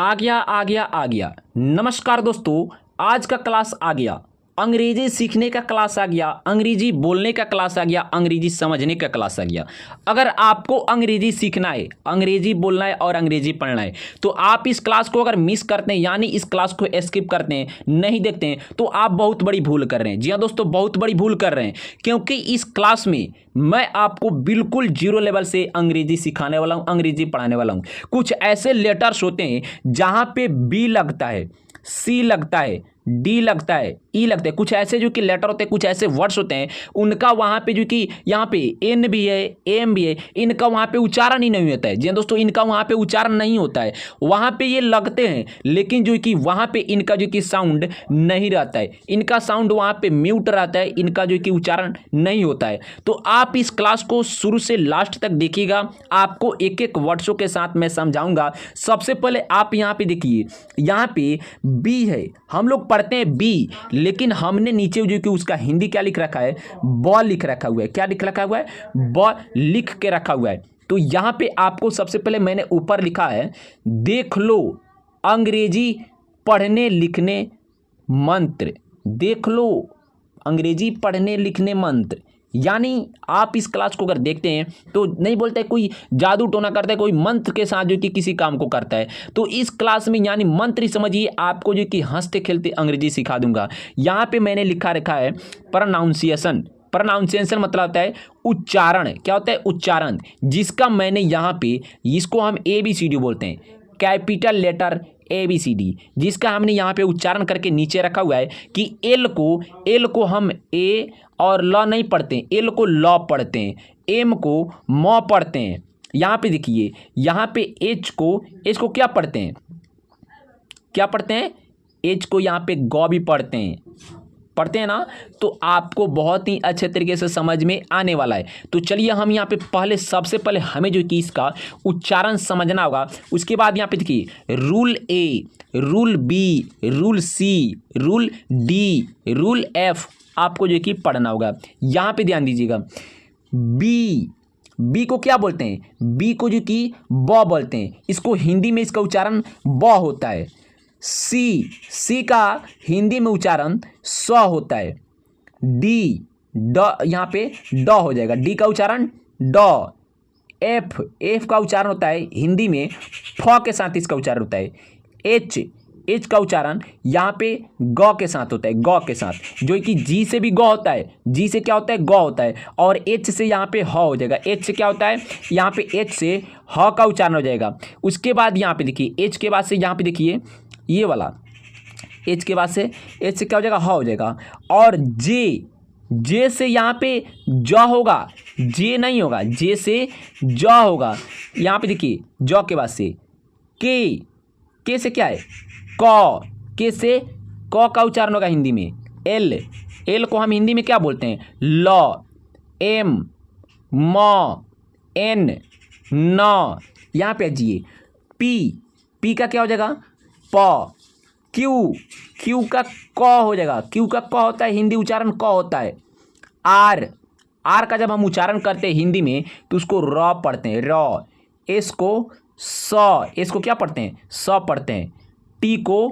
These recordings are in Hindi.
आ गया। नमस्कार दोस्तों, आज का क्लास आ गया। अंग्रेजी सीखने का क्लास आ गया, अंग्रेजी बोलने का क्लास आ गया, अंग्रेजी समझने का क्लास आ गया। अगर आपको अंग्रेजी सीखना है, अंग्रेजी बोलना है और अंग्रेजी पढ़ना है तो आप इस क्लास को अगर मिस करते हैं, यानी इस क्लास को स्किप करते हैं, नहीं देखते हैं, तो आप बहुत बड़ी भूल कर रहे हैं। जी हाँ दोस्तों, बहुत बड़ी भूल कर रहे हैं, क्योंकि इस क्लास में मैं आपको बिल्कुल जीरो लेवल से अंग्रेजी सिखाने वाला हूँ, अंग्रेजी पढ़ाने वाला हूँ। कुछ ऐसे लेटर्स होते हैं जहाँ पे बी लगता है, सी लगता है, डी लगता है, ई लगता है। कुछ ऐसे जो कि लेटर होते हैं, कुछ ऐसे वर्ड्स होते हैं, उनका वहाँ पे जो कि यहाँ पे एन भी है, एम भी है, इनका वहाँ पे उच्चारण ही नहीं होता है। जी दोस्तों, इनका वहाँ पे उच्चारण नहीं होता है। वहाँ पे ये लगते हैं, लेकिन जो कि वहाँ पे इनका जो कि साउंड नहीं रहता है, इनका साउंड वहाँ पे म्यूट रहता है, इनका जो कि उच्चारण नहीं होता है। तो आप इस क्लास को शुरू से लास्ट तक देखिएगा, आपको एक एक वर्ड्सों के साथ मैं समझाऊंगा। सबसे पहले आप यहाँ पे देखिए, यहाँ पे बी है, हम लोग पढ़ते हैं बी, लेकिन हमने नीचे जो कि उसका हिंदी क्या लिख रखा है, ब लिख रखा हुआ है। क्या लिख रखा हुआ है? ब लिख के रखा हुआ है। तो यहां पे आपको सबसे पहले मैंने ऊपर लिखा है, देख लो अंग्रेजी पढ़ने लिखने मंत्र। देख लो अंग्रेजी पढ़ने लिखने मंत्र, यानी आप इस क्लास को अगर देखते हैं तो नहीं बोलते कोई जादू टोना करता है, कोई मंत्र के साथ जो कि किसी काम को करता है। तो इस क्लास में यानी मंत्र समझिए, आपको जो कि हंसते खेलते अंग्रेजी सिखा दूंगा। यहाँ पे मैंने लिखा रखा है प्रोनाउंसिएशन। प्रोनाउंसिएशन मतलब होता है उच्चारण। क्या होता है? उच्चारण। जिसका मैंने यहाँ पे, इसको हम ABCD बोलते हैं, कैपिटल लेटर ABCD, जिसका हमने यहाँ पे उच्चारण करके नीचे रखा हुआ है कि एल को हम ए और ल नहीं पढ़ते हैं, एल को ल पढ़ते हैं, एम को म पढ़ते हैं। यहाँ पे देखिए, यहाँ पे एच को क्या पढ़ते हैं? क्या पढ़ते हैं? एच को यहाँ पे ग भी पढ़ते हैं ना। तो आपको बहुत ही अच्छे तरीके से समझ में आने वाला है। तो चलिए हम यहाँ पे सबसे पहले हमें जो कि इसका उच्चारण समझना होगा। उसके बाद यहाँ पे देखिए, रूल ए, रूल बी, रूल सी, रूल डी, रूल एफ आपको जो कि पढ़ना होगा। यहाँ पे ध्यान दीजिएगा, बी को क्या बोलते हैं? बी को जो कि ब बोलते हैं। इसको हिंदी में इसका उच्चारण ब होता है। सी का हिंदी में उच्चारण स होता है। डी, ड, यहाँ पे ड हो जाएगा, डी का उच्चारण ड। एफ का उच्चारण होता है हिंदी में फ के साथ इसका उच्चारण होता है। एच का उच्चारण यहाँ पे ग के साथ होता है, ग के साथ, जो कि जी से भी ग होता है, जी से क्या होता है? ग होता है। और एच से यहाँ पे ह हो जाएगा। एच से क्या होता है? यहाँ पे एच से ह का उच्चारण हो जाएगा। उसके बाद यहाँ पे देखिए, एच के बाद से यहाँ पे देखिए, ये वाला एच के बाद से एच से क्या हो जाएगा? ह हो जाएगा। और जे से यहाँ पे ज होगा, जे नहीं होगा, जे से ज होगा। यहाँ पे देखिए, ज के बाद से के से क्या है? के से क का उच्चारण होगा हिंदी में। एल को हम हिंदी में क्या बोलते हैं? ल। एम, म, एन, न। यहाँ पे आइए, पी का क्या हो जाएगा? प। क्यू का क हो जाएगा, क्यू का क होता है हिंदी उच्चारण क होता है। आर का जब हम उच्चारण करते हैं हिंदी में तो उसको र पढ़ते हैं, र। एस को क्या पढ़ते हैं? स पढ़ते हैं। टी को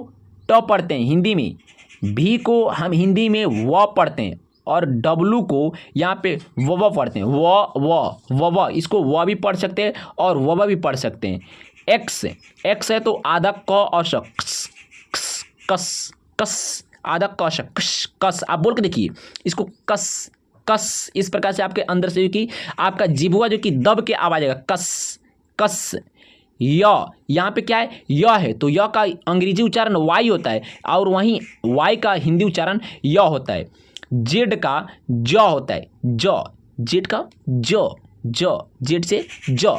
ट पढ़ते हैं हिंदी में। भी को हम हिंदी में व पढ़ते हैं। और डब्लू को यहाँ पे व पढ़ते हैं, व। इसको व भी पढ़ सकते हैं और व भी पढ़ सकते हैं। एक्स है तो आधा क और श, कस, आधा क श, कस। आप बोल के देखिए इसको, कस। इस प्रकार से आपके अंदर से जो कि आपका जिभुआ जो कि दब के आवाज आएगा, कस। यहाँ पे क्या है? य है, तो य का अंग्रेजी उच्चारण वाई होता है, और वहीं वाई का हिंदी उच्चारण य होता है। जेड का ज होता है, जेड का जेड से ज।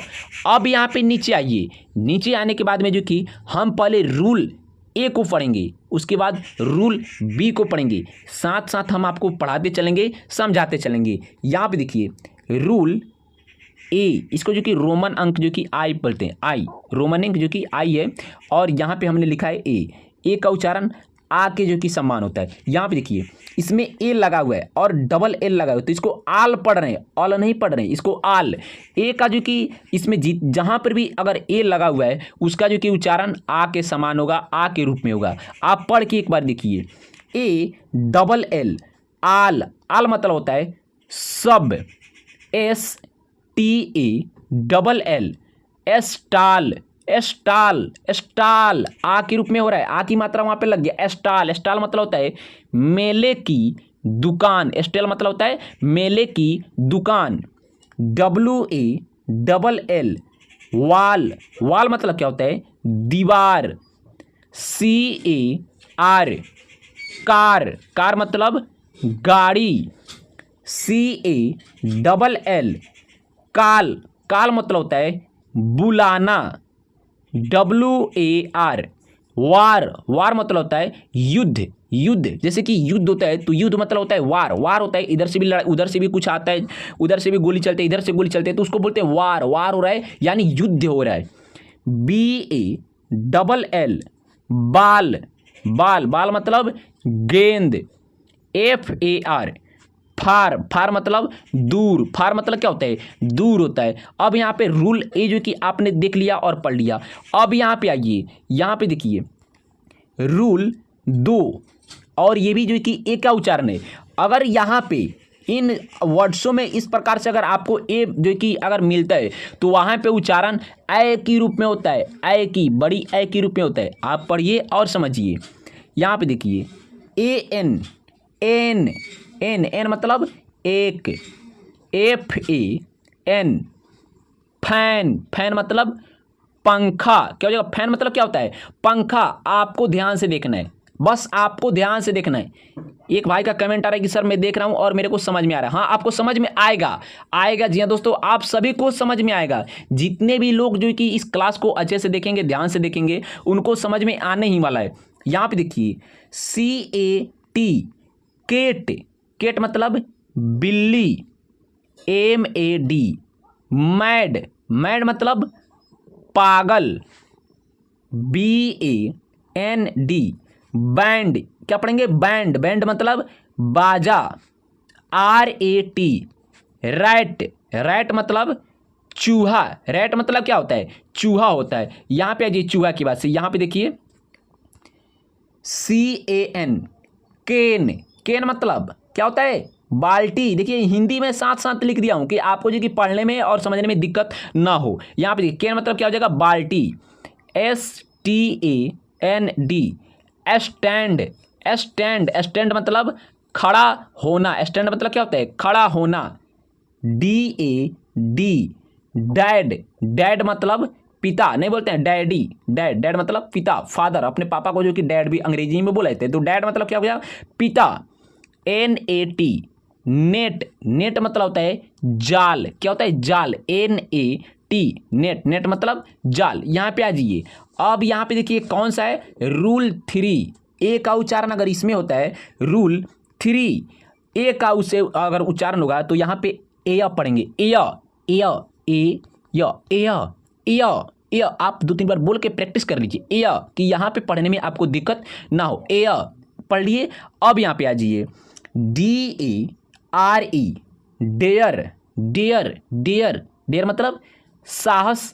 अब यहाँ पे नीचे आइए, नीचे आने के बाद में जो कि हम पहले रूल ए को पढ़ेंगे, उसके बाद रूल बी को पढ़ेंगे, साथ साथ हम आपको पढ़ाते चलेंगे, समझाते चलेंगे। यहाँ पे देखिए, रूल ए, इसको जो कि रोमन अंक जो कि आई बोलते हैं, आई रोमन अंक जो कि आई है, और यहाँ पे हमने लिखा है ए का उच्चारण आ के जो कि सम्मान होता है। यहाँ पे देखिए इसमें ए लगा हुआ है और डबल एल लगा हुआ है, तो इसको आल पढ़ रहे हैं, ऑल नहीं पढ़ रहे हैं, इसको आल। ए का जो कि इसमें जहाँ पर भी अगर ए लगा हुआ है उसका जो कि उच्चारण आ के समान होगा, आ के रूप में होगा। आप पढ़ के एक बार देखिए, ए डबल एल, आल। आल मतलब होता है सब, S T A double L, stall, stall, stall आ के रूप में हो रहा है, आ की मात्रा वहां पे लग गया। एस्टाल, एस्टाल मतलब होता है मेले की दुकान, एस्टेल मतलब होता है मेले की दुकान। डब्ल्यू ए डबल एल, वाल, वाल मतलब क्या होता है दीवार। सी ए आर, कार, कार मतलब गाड़ी। सी ए डबल एल, काल, काल मतलब होता है बुलाना। डब्ल्यू ए आर, वार, वार मतलब होता है युद्ध, युद्ध। जैसे कि युद्ध होता है तो युद्ध मतलब होता है वार, वार होता है इधर से भी लड़ाई, उधर से भी कुछ आता है, उधर से भी गोली चलते है, इधर से गोली चलते है, तो उसको बोलते हैं वार, वार हो रहा है यानी युद्ध हो रहा है। बी ए डबल एल, बाल, बाल, बाल मतलब गेंद। एफ ए आर, फार, फार मतलब दूर, फार मतलब क्या होता है दूर होता है। अब यहाँ पे रूल ए जो कि आपने देख लिया और पढ़ लिया। अब यहाँ पे आइए, यहाँ पे देखिए रूल 2, और ये भी जो कि ए का उच्चारण है। अगर यहाँ पे इन वर्ड्सों में इस प्रकार से अगर आपको ए जो कि अगर मिलता है तो वहाँ पे उच्चारण ए की रूप में होता है, ए की, बड़ी ए की रूप में होता है। आप पढ़िए और समझिए। यहाँ पे देखिए A N, an, an, an मतलब एक। F A N, fan, fan मतलब पंखा। क्या हो जाएगा फैन मतलब क्या होता है पंखा। आपको ध्यान से देखना है, बस आपको ध्यान से देखना है। एक भाई का कमेंट आ रहा है कि सर मैं देख रहा हूं और मेरे को समझ में आ रहा है। हाँ आपको समझ में आएगा, आएगा। जी हाँ दोस्तों, आप सभी को समझ में आएगा। जितने भी लोग जो कि इस क्लास को अच्छे से देखेंगे, ध्यान से देखेंगे, उनको समझ में आने ही वाला है। यहाँ पे देखिए C A T, cat, cat मतलब बिल्ली। M A D, mad, mad मतलब पागल। B A N D, band, क्या पढ़ेंगे बैंड, बैंड मतलब बाजा। R A T, rat, rat मतलब चूहा। रैट मतलब क्या होता है चूहा होता है। यहाँ पे आइए चूहा की बात से, यहाँ पे देखिए सी ए एन, केन, केन मतलब क्या होता है बाल्टी। देखिए हिंदी में साथ साथ लिख दिया हूं कि आपको जो कि पढ़ने में और समझने में दिक्कत ना हो। यहाँ पे देखिए केन मतलब क्या हो जाएगा बाल्टी। S T A N D, stand, stand, stand मतलब खड़ा होना। स्टैंड मतलब क्या होता है खड़ा होना। D A D, dad, dad मतलब पिता, नहीं बोलते हैं डैडी, डैड, डैड मतलब पिता, फादर। अपने पापा को जो कि डैड भी अंग्रेजी में बोले थे, तो डैड मतलब क्या हो गया पिता। N A T, net, net मतलब होता है जाल। क्या होता है जाल। N A T, net, net मतलब जाल। यहाँ पे आ जाइए। अब यहाँ पे देखिए कौन सा है रूल 3। ए का उच्चारण अगर इसमें होता है रूल 3, ए का उसे अगर उच्चारण होगा तो यहाँ पे ए पढ़ेंगे। ए ए ए ए आप 2-3 बार बोल के प्रैक्टिस कर लीजिए ए, कि यहाँ पे पढ़ने में आपको दिक्कत ना हो। ए पढ़ लिए। अब यहाँ पे आ जाइए D A R E, dare, dare, dare, dare मतलब साहस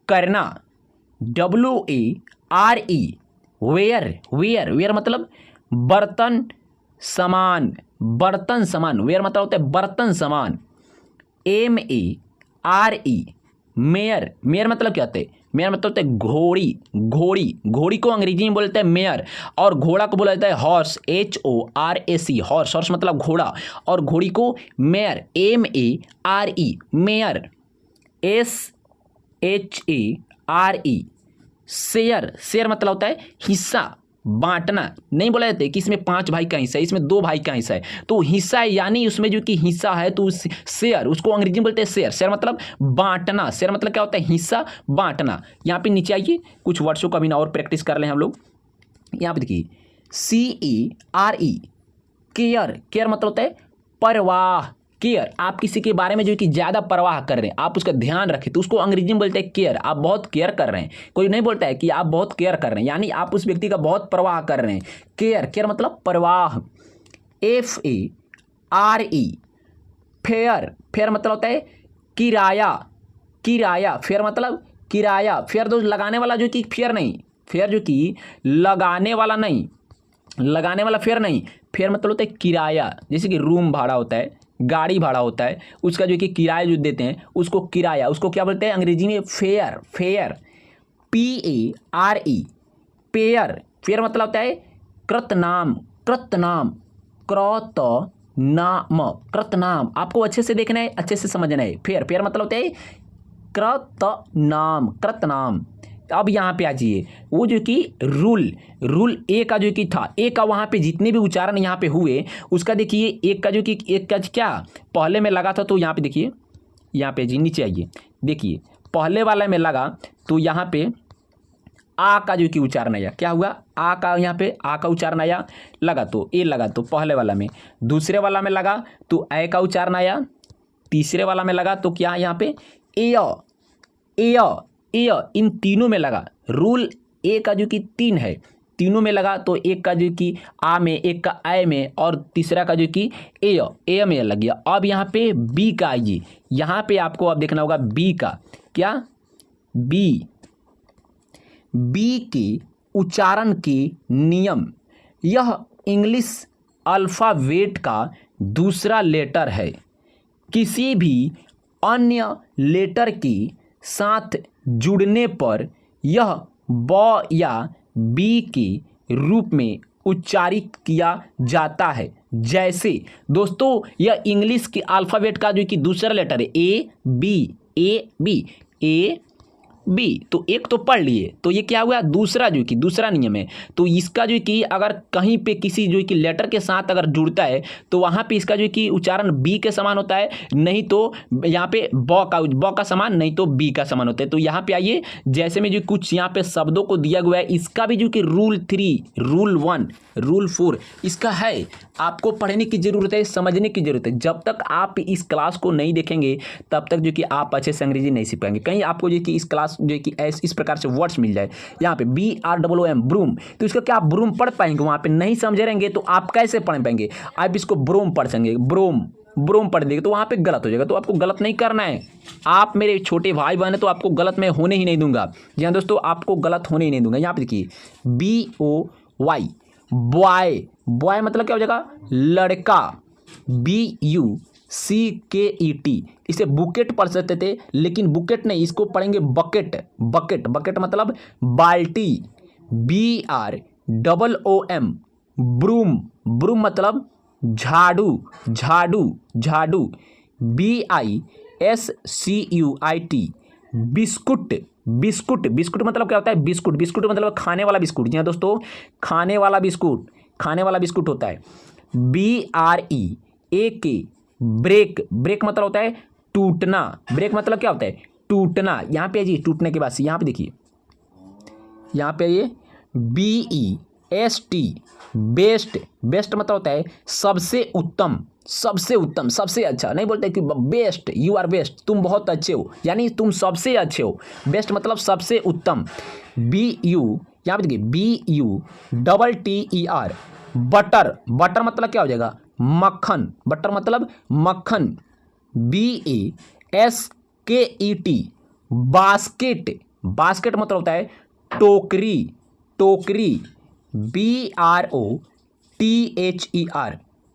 करना। W A R E, ware, ware, ware मतलब बर्तन सामान, बर्तन सामान। वेयर मतलब होता है बर्तन सामान। M A R E, mare, mare मतलब क्या होता है मेयर मतलब होता है घोड़ी, घोड़ी, घोड़ी को अंग्रेजी में बोलते हैं मेयर, और घोड़ा को बोला जाता है हॉर्स। HORSE, हॉर्स, हॉर्स मतलब घोड़ा, और घोड़ी को mayor. MERE, mayor. SHARE, share, share मतलब होता है हिस्सा, बांटना। नहीं बोला जाता है कि इसमें 5 भाई का हिस्सा है, इसमें 2 भाई का हिस्सा है, तो हिस्सा है यानी उसमें जो कि हिस्सा है तो शेयर, उसको अंग्रेजी में बोलते हैं शेयर। शेयर मतलब बांटना। शेयर मतलब क्या होता है हिस्सा, बांटना। यहाँ पे नीचे आइए, कुछ वर्ड्सों का भी ना और प्रैक्टिस कर लें हम लोग। यहाँ पे देखिए CERE, केयर, केयर मतलब होता है परवाह, केयर, आप किसी के बारे में जो कि ज़्यादा परवाह कर रहे हैं, आप उसका ध्यान रखें, तो उसको अंग्रेजी में बोलते हैं केयर। आप बहुत केयर कर रहे हैं। कोई नहीं बोलता है कि आप बहुत केयर कर रहे हैं, यानी आप उस व्यक्ति का बहुत परवाह कर रहे हैं। केयर, केयर मतलब परवाह। FARE, फेयर, फेयर मतलब होता है किराया, किराया, फेयर मतलब किराया। फेयर तो लगाने वाला जो कि फेयर नहीं, फेयर जो कि लगाने वाला नहीं, लगाने वाला फेयर नहीं। फेयर मतलब होता है किराया, जैसे कि रूम भाड़ा होता है, गाड़ी भाड़ा होता है, उसका जो कि किराया जो देते हैं उसको किराया, उसको क्या बोलते हैं अंग्रेजी में? Fair, fair. PARE, pair, fair मतलब होता है कृतनाम, कृतनाम, कृतनाम, कृतनाम। आपको अच्छे से देखना है, अच्छे से समझना है। फेयर, फेयर मतलब होता है कृतनाम, कृतनाम। अब यहाँ पे आ जाइए, वो जो कि रूल, रूल ए का जो कि था, ए का वहाँ पे जितने भी उच्चारण यहाँ पे हुए उसका देखिए, एक का जो कि एक का क्या पहले में लगा था, तो यहाँ पे देखिए, यहाँ पे जी नीचे आइए, देखिए पहले वाला में लगा तो यहाँ पे आ का जो कि उच्चारण आया, क्या हुआ? आ का, यहाँ पे आ का उच्चारण आया, लगा तो ए लगा तो पहले वाला में, दूसरे वाला में लगा तो ए का उच्चारण आया, तीसरे वाला में लगा तो क्या यहाँ पे ए, ए, ए, इन तीनों में लगा। रूल ए का जो कि 3 है, तीनों में लगा तो एक का जो कि आ में, एक का ए में, और तीसरा का जो कि ए में लग गया। अब यहाँ पे बी का आइए, यहाँ पे आपको अब देखना होगा बी का, क्या? बी, बी के उच्चारण के नियम। यह इंग्लिश अल्फ़ाबेट का दूसरा लेटर है। किसी भी अन्य लेटर के साथ जुड़ने पर यह ब या बी के रूप में उच्चारित किया जाता है। जैसे दोस्तों, यह इंग्लिश के अल्फ़ाबेट का जो कि दूसरा लेटर है, ए बी, ए बी, तो एक तो पढ़ लिए, तो ये क्या हुआ? दूसरा जो कि दूसरा नियम है। तो इसका जो कि अगर कहीं पे किसी जो कि लेटर के साथ अगर जुड़ता है तो वहाँ पे इसका जो कि उच्चारण बी के समान होता है, नहीं तो यहाँ पे ब का समान, नहीं तो बी का समान होता है। तो यहाँ पे आइए, जैसे में जो कुछ यहाँ पे शब्दों को दिया गया है, इसका भी जो कि रूल 3, रूल 1, रूल 4 इसका है। आपको पढ़ने की ज़रूरत है, समझने की ज़रूरत है। जब तक आप इस क्लास को नहीं देखेंगे तब तक जो कि आप अच्छे से अंग्रेजी नहीं सीख पाएंगे। कहीं आपको जो कि इस क्लास जो कि इस प्रकार से वर्ड्स मिल जाए, यहाँ पे BROOM, ब्रूम, तो इसका क्या आप ब्रूम पढ़ पाएंगे? वहाँ पे नहीं समझे रहेंगे तो आप कैसे पढ़ पाएंगे? आप इसको ब्रोम पढ़ सकेंगे, ब्रोम, ब्रोम पढ़ देंगे तो वहाँ पे गलत हो जाएगा। तो आपको गलत नहीं करना है। आप मेरे छोटे भाई बहन है तो आपको गलत मैं होने ही नहीं दूंगा। जी हाँ दोस्तों, आपको गलत होने ही नहीं दूंगा। यहाँ पे देखिए BOY, बॉय, बॉय मतलब क्या हो जाएगा? लड़का। BUCKET, इसे बुकेट पढ़ सकते थे, लेकिन बुकेट नहीं, इसको पढ़ेंगे बकेट, बकेट, बकेट मतलब बाल्टी। BROOM, ब्रूम, ब्रूम मतलब झाड़ू, झाड़ू, झाड़ू। BISCUIT, बिस्कुट, बिस्कुट, बिस्कुट मतलब क्या होता है? बिस्कुट, बिस्कुट मतलब खाने वाला बिस्कुट। जी हाँ दोस्तों, खाने वाला बिस्कुट, खाने वाला बिस्कुट होता है। BREAK, ब्रेक, ब्रेक मतलब होता है टूटना, ब्रेक मतलब क्या होता है? टूटना। यहाँ पे जी टूटने के बाद से यहाँ पे देखिए, यहाँ पे ये BEST, बेस्ट, बेस्ट मतलब होता है सबसे उत्तम, सबसे उत्तम, सबसे अच्छा। नहीं बोलते कि बेस्ट, यू आर बेस्ट, तुम बहुत अच्छे हो, यानी तुम सबसे अच्छे हो। बेस्ट मतलब सबसे उत्तम। BU, यहाँ पे देखिए BUTTER, बटर, बटर मतलब क्या हो जाएगा? मक्खन, बटर मतलब मक्खन। BASKET, बास्केट, बास्केट मतलब होता है टोकरी, टोकरी। BROTHER,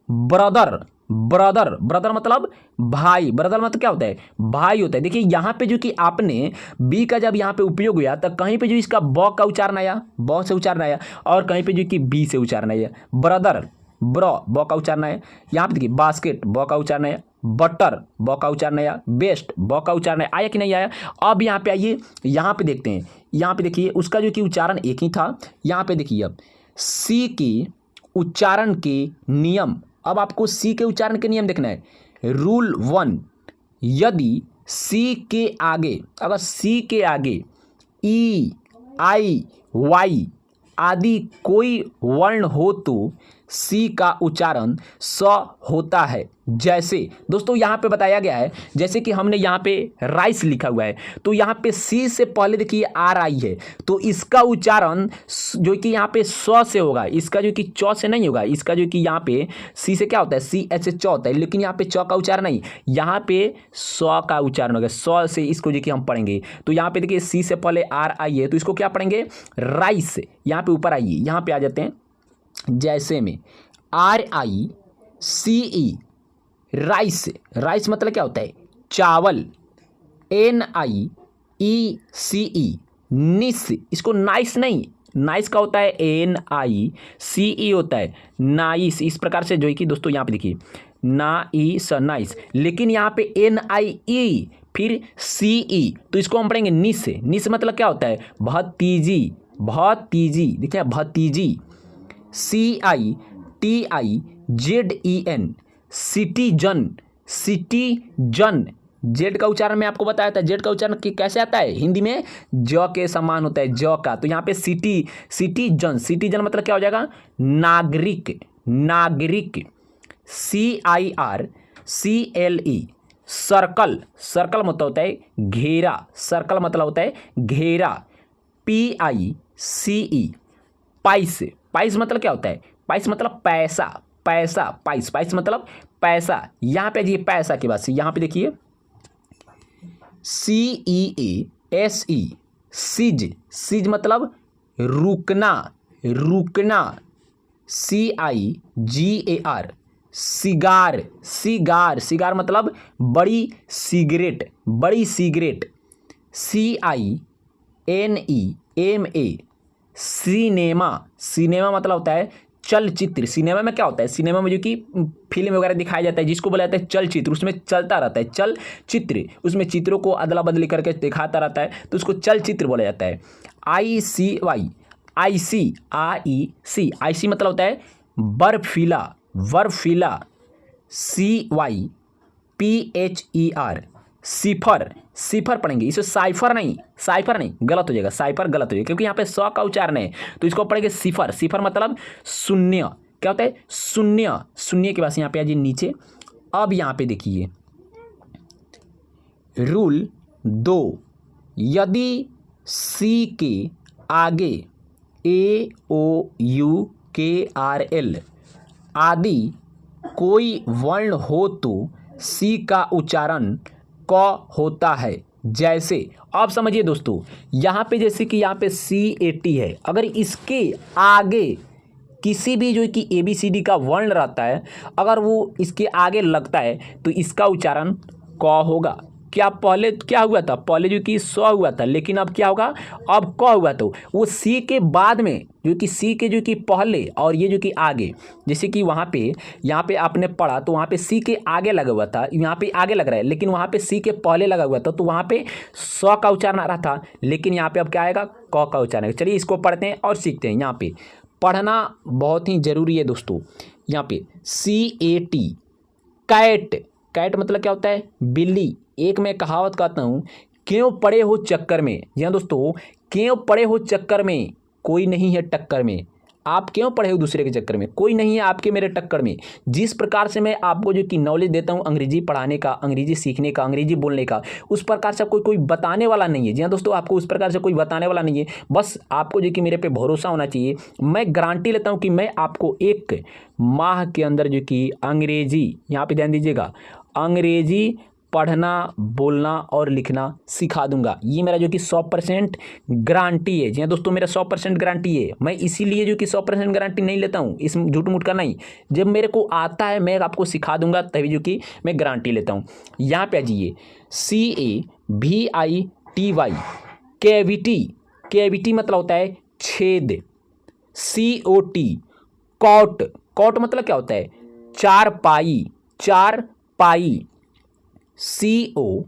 ब्रदर, ब्रदर, ब्रदर मतलब भाई, ब्रदर मतलब क्या होता है? भाई होता है। देखिए यहाँ पे जो कि आपने बी का जब यहाँ पे उपयोग हुआ तो कहीं पे जो इसका ब का उच्चारण आया, ब से उच्चारण आया, और कहीं पे जो कि बी से उच्चारण आया। ब्रदर, ब का उच्चारण आया। यहाँ पे देखिए बास्केट, ब का उच्चारण आया। बटर, ब का उच्चारण आया। बेस्ट, ब का उच्चारण आया कि नहीं आया? अब यहाँ पे आइए, यहाँ पे देखते हैं। यहाँ पे देखिए उसका जो कि उच्चारण एक ही था। यहाँ पे देखिए अब सी के उच्चारण के नियम। अब आपको सी के उच्चारण के नियम देखना है। रूल 1, यदि सी के आगे, अगर सी के आगे EIY आदि कोई वर्ण हो तो सी का उच्चारण स होता है। जैसे दोस्तों यहाँ पे बताया गया है, जैसे कि हमने यहाँ पे राइस लिखा हुआ है, तो यहाँ पे सी से पहले देखिए आर आई है, तो इसका उच्चारण जो कि यहाँ पे स से होगा, इसका जो कि च से नहीं होगा, इसका जो कि यहाँ पे सी से क्या होता है, सी एच च होता है, लेकिन यहाँ पे च का उच्चारण नहीं, यहाँ पे स का उच्चारण होगा, स से इसको जो कि हम पढ़ेंगे। तो यहाँ पे देखिए सी से पहले आर आई है, तो इसको क्या पढ़ेंगे, राइस। यहाँ पे ऊपर आइए, यहाँ पे आ जाते हैं, जैसे में R I C E, rice. Rice मतलब क्या होता है, चावल। एन आई ई सी ई, निस। इसको नाइस नहीं, नाइस का होता है एन आई, सी ई होता है नाइस। इस प्रकार से जो है कि दोस्तों यहाँ पे देखिए नाइस, नाइस, लेकिन यहाँ पे एन आई ई फिर सी ई, तो इसको हम पढ़ेंगे निस। निस मतलब क्या होता है, भतीजी। भतीजी देखिए, भतीजी। C I T I Z E N, citizen. Citizen, Z का उच्चारण मैं आपको बताया था, जेड का उच्चारण कैसे आता है, हिंदी में ज के समान होता है, ज का। तो यहाँ पे सिटीजन, सिटीजन मतलब क्या हो जाएगा, नागरिक। नागरिक। C I R C L E, circle. Circle मतलब होता है घेरा, सर्कल मतलब होता है घेरा। P I C E, pice. Pice मतलब क्या होता है, पाइस मतलब पैसा, पैसा। पाइस, पाइस मतलब पैसा। यहाँ पे जी पैसा की बात से, यहाँ पे देखिए C E A S E, cease. Cease मतलब रुकना, रुकना। C I G A R, cigar. Cigar, cigar मतलब बड़ी सिगरेट, बड़ी cigarette. C I N E M A, cinema. Cinema मतलब होता है चलचित्र। सिनेमा में क्या होता है, सिनेमा में जो कि फिल्म वगैरह दिखाया जाता है, जिसको बोला जाता है चलचित्र, उसमें चलता रहता है चलचित्र, उसमें चित्रों को अदला बदली करके दिखाता रहता है, तो उसको चलचित्र बोला जाता है। आई सी वाई, आई सी, आई सी, आई सी मतलब होता है बर्फीला, बर्फीला। C Y P H E R, cipher. Cipher पढ़ेंगे, इसे साइफर नहीं, साइफर नहीं, गलत हो जाएगा, साइफर गलत हो जाएगा, क्योंकि यहाँ पे स का उच्चारण है, तो इसको पढ़ेंगे सिफर। सिफर मतलब शून्य। क्या होता है, शून्य। शून्य के पास यहाँ पे आ जाइए नीचे। अब यहाँ पे देखिए रूल 2, यदि सी के आगे ए ओ यू के आर एल आदि कोई वर्ण हो तो सी का उच्चारण क होता है। जैसे आप समझिए दोस्तों, यहाँ पे जैसे कि यहाँ पे सी ए टी है, अगर इसके आगे किसी भी जो कि ए बी सी डी का वर्ण रहता है, अगर वो इसके आगे लगता है तो इसका उच्चारण क होगा। क्या पहले क्या हुआ था, पहले जो कि स हुआ था, लेकिन अब क्या होगा, अब क हुआ। तो वो सी के बाद में जो कि सी के जो कि पहले और ये जो कि आगे, जैसे कि वहाँ पे यहाँ पे आपने पढ़ा तो वहाँ पे सी के आगे लगा हुआ था, यहाँ पे आगे लग रहा है, लेकिन वहाँ पे सी के पहले लगा हुआ था, तो वहाँ पे स का उच्चारण आ रहा था, लेकिन यहाँ पे अब क्या आएगा, क का उच्चारण। चलिए इसको पढ़ते हैं और सीखते हैं। यहाँ पे पढ़ना बहुत ही जरूरी है दोस्तों। यहाँ पे सी ए टी, कैट। कैट मतलब क्या होता है, बिल्ली। एक मैं कहावत कहता हूँ, क्यों पड़े हो चक्कर में। जी हाँ दोस्तों, क्यों पड़े हो चक्कर में, कोई नहीं है टक्कर में। आप क्यों पढ़े हो दूसरे के चक्कर में, कोई नहीं है आपके मेरे टक्कर में। जिस प्रकार से मैं आपको जो कि नॉलेज देता हूँ अंग्रेजी पढ़ाने का, अंग्रेजी सीखने का, अंग्रेजी बोलने का, उस प्रकार से आपको कोई बताने वाला नहीं है। जी हाँ दोस्तों, आपको उस प्रकार से कोई बताने वाला नहीं है। बस आपको जो कि मेरे पे भरोसा होना चाहिए। मैं गारंटी लेता हूँ कि मैं आपको 1 माह के अंदर जो कि अंग्रेजी, यहाँ पे ध्यान दीजिएगा, अंग्रेजी पढ़ना, बोलना और लिखना सिखा दूंगा। ये मेरा जो कि 100% गारंटी है। जी हाँ दोस्तों, मेरा 100% गारंटी है। मैं इसीलिए जो कि 100% गारंटी नहीं लेता हूँ, इस झूठ मूठ का नहीं। जब मेरे को आता है मैं आपको सिखा दूंगा, तभी जो कि मैं गारंटी लेता हूँ। यहाँ पे आ जाइए, CAVITY, कैविटी। कैविटी मतलब होता है छेद। COT, cot. कॉट मतलब क्या होता है, चारपाई, चारपाई। COLLAR,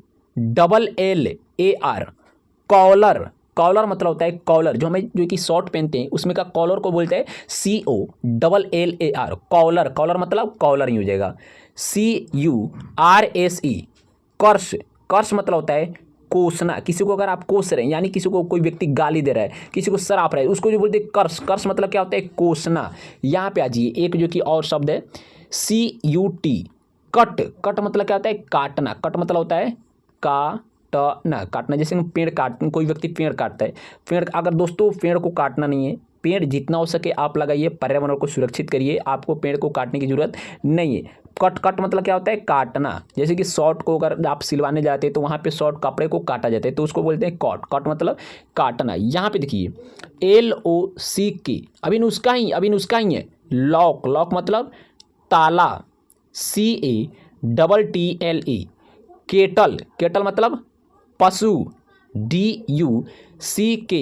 collar. कॉलर मतलब होता है कॉलर, जो हमें जो कि शॉर्ट पहनते हैं उसमें का कॉलर को बोलते हैं COLLAR, कॉलर। कॉलर मतलब कॉलर ही हो जाएगा। CURSE, कर्स। कर्स मतलब होता है कोसना, किसी को अगर आप कोस रहे हैं यानी किसी को कोई व्यक्ति गाली दे रहा है, किसी को सराप रहा है, उसको जो बोलते हैं कर्स। कर्स मतलब क्या होता है? कोसना। यहाँ पे आ जाइए, एक जो कि और शब्द है CUT, कट। कट मतलब क्या होता है? काटना। कट मतलब होता है काटना। काटना जैसे हम पेड़ काट, कोई व्यक्ति पेड़ काटता है। पेड़, अगर दोस्तों पेड़ को काटना नहीं है, पेड़ जितना हो सके आप लगाइए, पर्यावरण को सुरक्षित करिए, आपको पेड़ को काटने की जरूरत नहीं है। कट, कट मतलब क्या होता है? काटना। जैसे कि शॉर्ट को अगर आप सिलवाने जाते हैं तो वहाँ पे शॉर्ट कपड़े को काटा जाता है तो उसको बोलते हैं कट। कट मतलब काटना। यहाँ पे देखिए LOCK, अभी नुस्खा ही है। लॉक, लॉक मतलब ताला, CATTLE। केटल, केटल मतलब पशु, DUCK।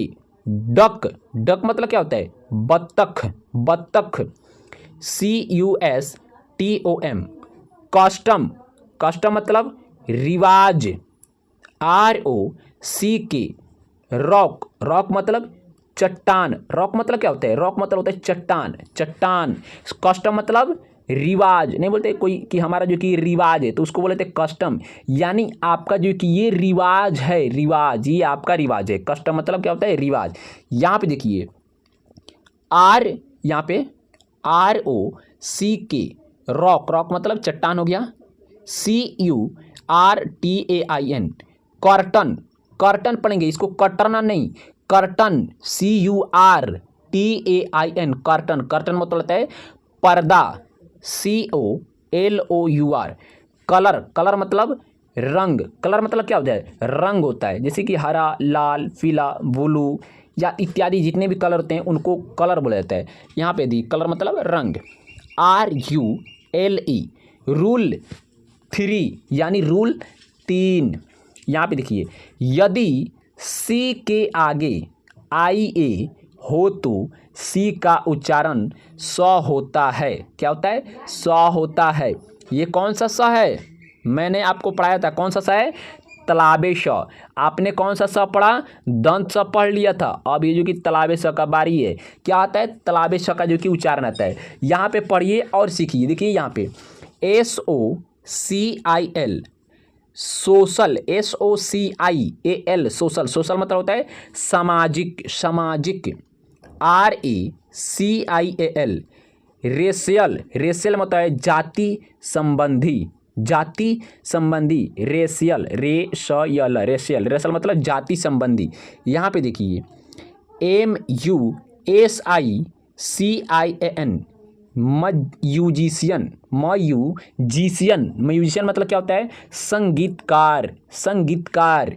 डक, डक मतलब क्या होता है? बत्तख, बत्तख, CUSTOM। कस्टम, कस्टम मतलब रिवाज, ROCK। रॉक, रॉक मतलब चट्टान। रॉक मतलब क्या होता है? रॉक मतलब होता है चट्टान, चट्टान। कस्टम मतलब रिवाज। नहीं बोलते कोई कि हमारा जो कि रिवाज है तो उसको बोलते हैं कस्टम, यानी आपका जो कि ये रिवाज है, रिवाज, ये आपका रिवाज है। कस्टम मतलब क्या होता है? रिवाज। यहाँ पे देखिए आर, यहाँ पे ROCK, रॉक, रॉक मतलब चट्टान हो गया। CURTAIN, curtain. कर्टन पढ़ेंगे, इसको कटरना नहीं, कर्टन, CURTAIN, कर्टन। कर्टन मतलब होता है पर्दा, COLOUR। कलर, कलर मतलब रंग। कलर मतलब क्या होता है? रंग होता है। जैसे कि हरा, लाल, पीला, ब्लू या इत्यादि जितने भी कलर होते हैं उनको कलर बोला जाता है। यहाँ पे दी कलर मतलब रंग। RULE, रूल 3 यानी रूल 3। यहाँ पे देखिए यदि C के आगे IA हो तो C का उच्चारण स होता है। क्या होता है? स होता है। ये कौन सा स है? मैंने आपको पढ़ाया था, कौन सा स है? तलाबे श। आपने कौन सा स पढ़ा? दंत स पढ़ लिया था। अब ये जो कि तलाबे स का बारी है। क्या आता है? तलाबे श का जो कि उच्चारण आता है। यहाँ पे पढ़िए और सीखिए। देखिए यहाँ पे SOCIL, social, SOCIAL, social. Social मतलब होता है सामाजिक, सामाजिक। RACIAL, racial. रेशियल मतलब है जाति संबंधी, जाति संबंधी। रेशियल, रेशियल, रेशियल, रेशियल मतलब जाति संबंधी। यहाँ पे देखिए MUSICIAN, म्यूजिशियन, म्यूजिशियन। म्यूजिशियन मतलब क्या होता है? संगीतकार, संगीतकार।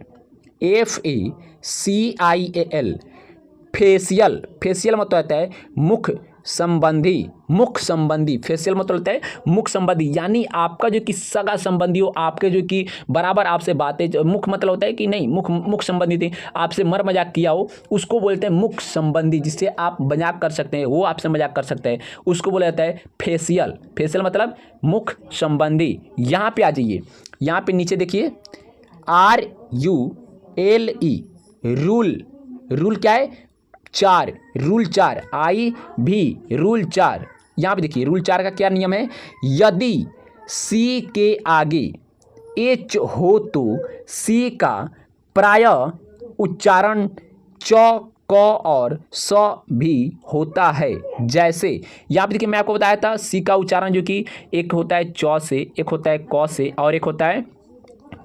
FACIAL, facial. फेशियल मतलब होता है मुख संबंधी, मुख संबंधी। फेशियल मतलब होता है मुख संबंधी, यानी आपका जो कि सगा संबंधी हो, आपके जो कि बराबर आपसे बातें, मुख मतलब होता है कि नहीं, मुख, मुख संबंधी थे, आपसे मर मजाक किया हो, उसको बोलते हैं मुख संबंधी। जिससे आप मजाक कर सकते हैं, वो आपसे मजाक कर सकते हैं, उसको बोला जाता है फेशियल। फेशियल मतलब मुख संबंधी। यहाँ पे आ जाइए, यहाँ पे नीचे देखिए RULE, रूल। रूल क्या है? 4, रूल 4। IV, rule 4। यहाँ पे देखिए रूल 4 का क्या नियम है? यदि C के आगे H हो तो C का प्राय उच्चारण च, क और स भी होता है। जैसे यहाँ पे देखिए मैं आपको बताया था C का उच्चारण जो कि एक होता है च से, एक होता है क से और एक होता है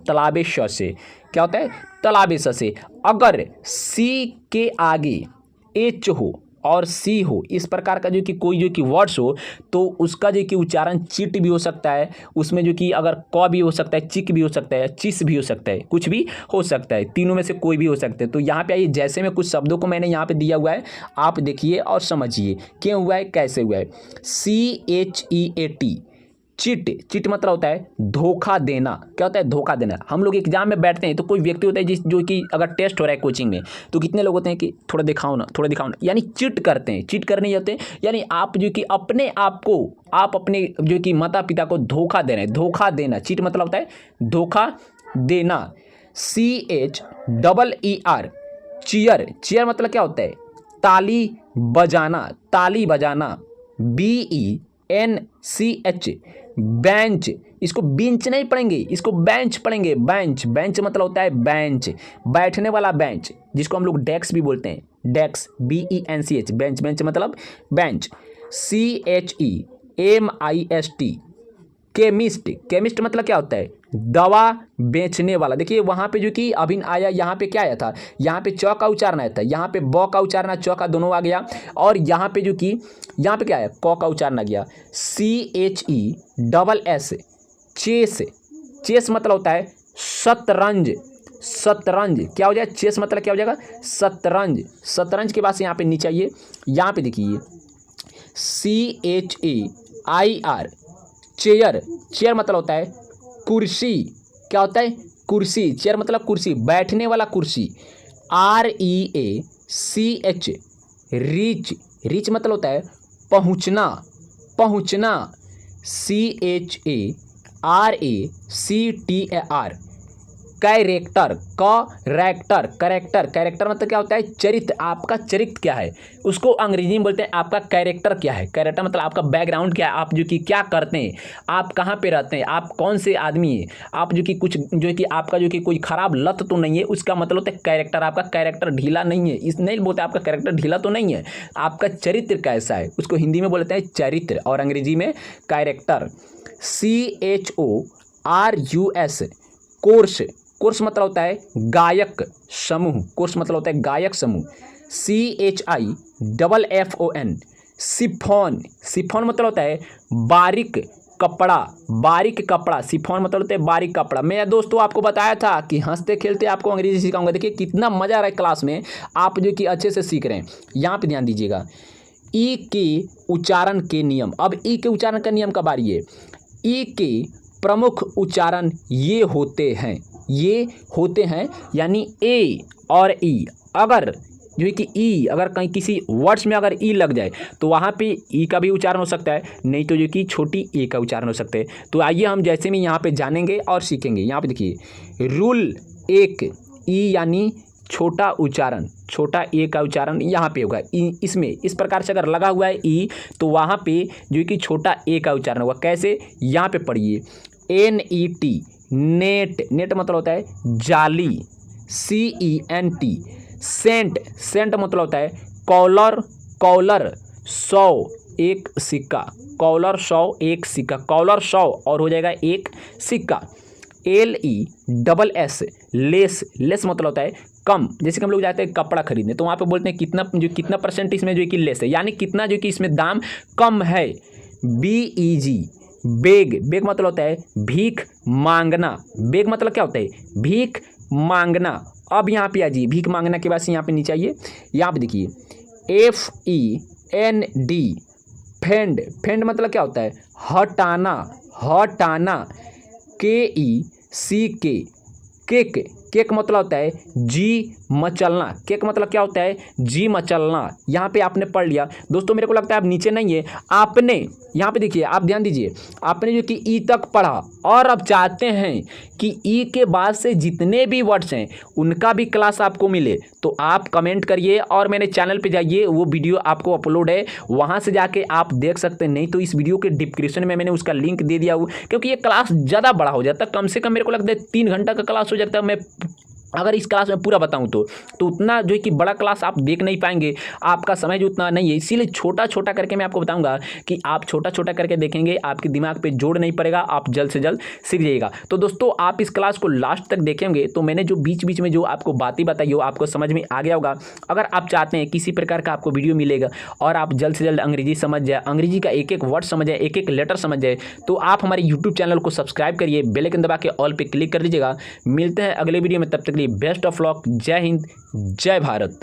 तलाबे श से। क्या होता है? तलाबे श से। अगर C के आगे H हो और C हो, इस प्रकार का जो कि कोई जो कि वर्ड्स हो तो उसका जो कि उच्चारण चिट भी हो सकता है, उसमें जो कि अगर क भी हो सकता है, चिक भी हो सकता है, चिस भी हो सकता है, कुछ भी हो सकता है, तीनों में से कोई भी हो सकता है। तो यहाँ पे आइए, जैसे में कुछ शब्दों को मैंने यहाँ पे दिया हुआ है, आप देखिए और समझिए क्यों हुआ है, कैसे हुआ है। CHEAT, chit. चिट मतलब होता है धोखा देना। क्या होता है? धोखा देना। हम लोग एग्जाम में बैठते हैं तो कोई व्यक्ति होता है जिस जो कि अगर टेस्ट हो रहा है कोचिंग में, तो कितने लोग होते हैं कि थोड़ा दिखाओ ना, थोड़ा दिखाओ ना, यानी चिट करते हैं। चिट करने जाते हैं यानी आप जो कि अपने आप को, आप अपने जो कि माता पिता को धोखा दे रहे हैं। धोखा देना, चिट मतलब होता है धोखा देना। CHEER, cheer. चीयर मतलब क्या होता है? ताली बजाना, ताली बजाना। BENCH, बेंच, इसको बेंच नहीं पढ़ेंगे, इसको बेंच पढ़ेंगे। बेंच, बेंच मतलब होता है बेंच, बैठने वाला बेंच, जिसको हम लोग डेस्क भी बोलते हैं। डेस्क, BENCH, बेंच, बेंच मतलब बेंच। CHEMIST, केमिस्ट, केमिस्ट मतलब क्या होता है? दवा बेचने वाला। देखिए वहाँ पे जो कि अभी आया, यहाँ पे क्या आया था? यहाँ पे च का उच्चारण आया था, यहाँ पे ब का उच्चारण, च का दोनों आ गया, और यहाँ पे जो कि यहाँ पे क्या आया? क का उच्चारण आ गया। CHESS, चेस, चेस मतलब होता है शतरंज। शतरंज क्या हो जाए? चेस मतलब क्या हो जाएगा? शतरंज। शतरंज के बाद से यहाँ पे नीचे आइए, यहाँ पे देखिए CHAIR, चेयर, चेयर मतलब होता है कुर्सी। क्या होता है? कुर्सी। चेयर मतलब कुर्सी, बैठने वाला कुर्सी। REACH, रीच, रीच मतलब होता है पहुंचना, पहुंचना। CHARACTER, character, character, character, character मतलब क्या होता है? चरित्र। आपका चरित्र क्या है उसको अंग्रेजी में बोलते हैं आपका कैरेक्टर क्या है। कैरेक्टर मतलब आपका बैकग्राउंड क्या है, आप जो कि क्या करते हैं, आप कहाँ पे रहते हैं, आप कौन से आदमी हैं, आप जो कि कुछ जो कि आपका जो कि कोई खराब लत तो नहीं है, उसका मतलब होता है कैरेक्टर। आपका कैरेक्टर ढीला नहीं है, इस नहीं बोलते आपका कैरेक्टर ढीला तो नहीं है, आपका चरित्र कैसा है, उसको हिंदी में बोलते हैं चरित्र और अंग्रेजी में कैरेक्टर। CHORUS, कोर्स, कोर्स मतलब होता है गायक समूह, कोर्स मतलब होता है गायक समूह। CHIFFON, सिफॉन, सिफॉन मतलब होता है बारीक कपड़ा, बारीक कपड़ा। सिफॉन मतलब होता है बारीक कपड़ा। मैं दोस्तों आपको बताया था कि हंसते खेलते आपको अंग्रेजी सिखाऊंगा। देखिए कितना मज़ा आ रहा है क्लास में, आप जो कि अच्छे से सीख रहे हैं। यहाँ पे ध्यान दीजिएगा, ई के उच्चारण के नियम। अब ई के उच्चारण का नियम कब आ रही है? ई के प्रमुख उच्चारण ये होते हैं, ये होते हैं, यानी ए और ई। अगर जो है कि ई अगर कहीं किसी वर्ड्स में अगर ई लग जाए तो वहाँ पे ई का भी उच्चारण हो सकता है, नहीं तो जो कि छोटी ए का उच्चारण हो सकता है। तो आइए हम जैसे में यहाँ पे जानेंगे और सीखेंगे। यहाँ पे देखिए रूल 1, ई यानी छोटा उच्चारण, छोटा ए का उच्चारण यहाँ पे होगा। इसमें इस प्रकार से अगर लगा हुआ है ई तो वहाँ पे जो कि छोटा ए का उच्चारण होगा। कैसे? यहाँ पे पढ़िए NET, नेट, नेट मतलब होता है जाली। CENT, सेंट, सेंट मतलब होता है कॉलर, कॉलर 100 एक सिक्का, कॉलर 100 एक सिक्का, कॉलर 100 और हो जाएगा एक सिक्का। LESS, लेस, लेस मतलब होता है कम। जैसे कि हम लोग जाते हैं कपड़ा खरीदने तो वहाँ पे बोलते हैं कितना, जो कितना परसेंट इसमें जो कि लेस है, यानी कितना जो कि इसमें दाम कम है। BEG, बेग, बेग मतलब होता है भीख मांगना। बेग मतलब क्या होता है? भीख मांगना। अब यहाँ पे आ जाइए, भीख मांगना के बाद से यहाँ पे नीचे आइए, यहाँ पे देखिए FEND, फेंड, फेंड मतलब क्या होता है? हटाना, हटाना। KECK, केक, केक मतलब होता है जी मचलना। केक मतलब क्या होता है? जी मचलना। यहाँ पे आपने पढ़ लिया दोस्तों। मेरे को लगता है आप नीचे नहीं है, आपने यहाँ पे देखिए, आप ध्यान दीजिए, आपने जो कि ई तक पढ़ा और अब चाहते हैं कि ई के बाद से जितने भी वर्ड्स हैं उनका भी क्लास आपको मिले तो आप कमेंट करिए और मेरे चैनल पे जाइए, वो वीडियो आपको अपलोड है, वहाँ से जाके आप देख सकते हैं। नहीं तो इस वीडियो के डिस्क्रिप्शन में मैंने उसका लिंक दे दिया हूँ, क्योंकि ये क्लास ज़्यादा बड़ा हो जाता है। कम से कम मेरे को लगता है 3 घंटा का क्लास हो जाता है। मैं अगर इस क्लास में पूरा बताऊं तो उतना जो है कि बड़ा क्लास आप देख नहीं पाएंगे, आपका समय जो उतना नहीं है। इसीलिए छोटा छोटा करके मैं आपको बताऊंगा कि आप छोटा छोटा करके देखेंगे, आपके दिमाग पे जोड़ नहीं पड़ेगा, आप जल्द से जल्द सीख जाइएगा। तो दोस्तों आप इस क्लास को लास्ट तक देखेंगे तो मैंने जो बीच बीच में जो आपको बातें बताई हो आपको समझ में आ गया होगा। अगर आप चाहते हैं किसी प्रकार का आपको वीडियो मिलेगा और आप जल्द से जल्द अंग्रेजी समझ जाए, अंग्रेजी का एक एक वर्ड समझ जाए, एक एक लेटर समझ जाए, तो आप हमारे यूट्यूब चैनल को सब्सक्राइब करिए, बेल आइकन दबा के ऑल पे क्लिक कर दीजिएगा। मिलते हैं अगले वीडियो में, तब तक के लिए बेस्ट ऑफ लक। जय हिंद, जय भारत।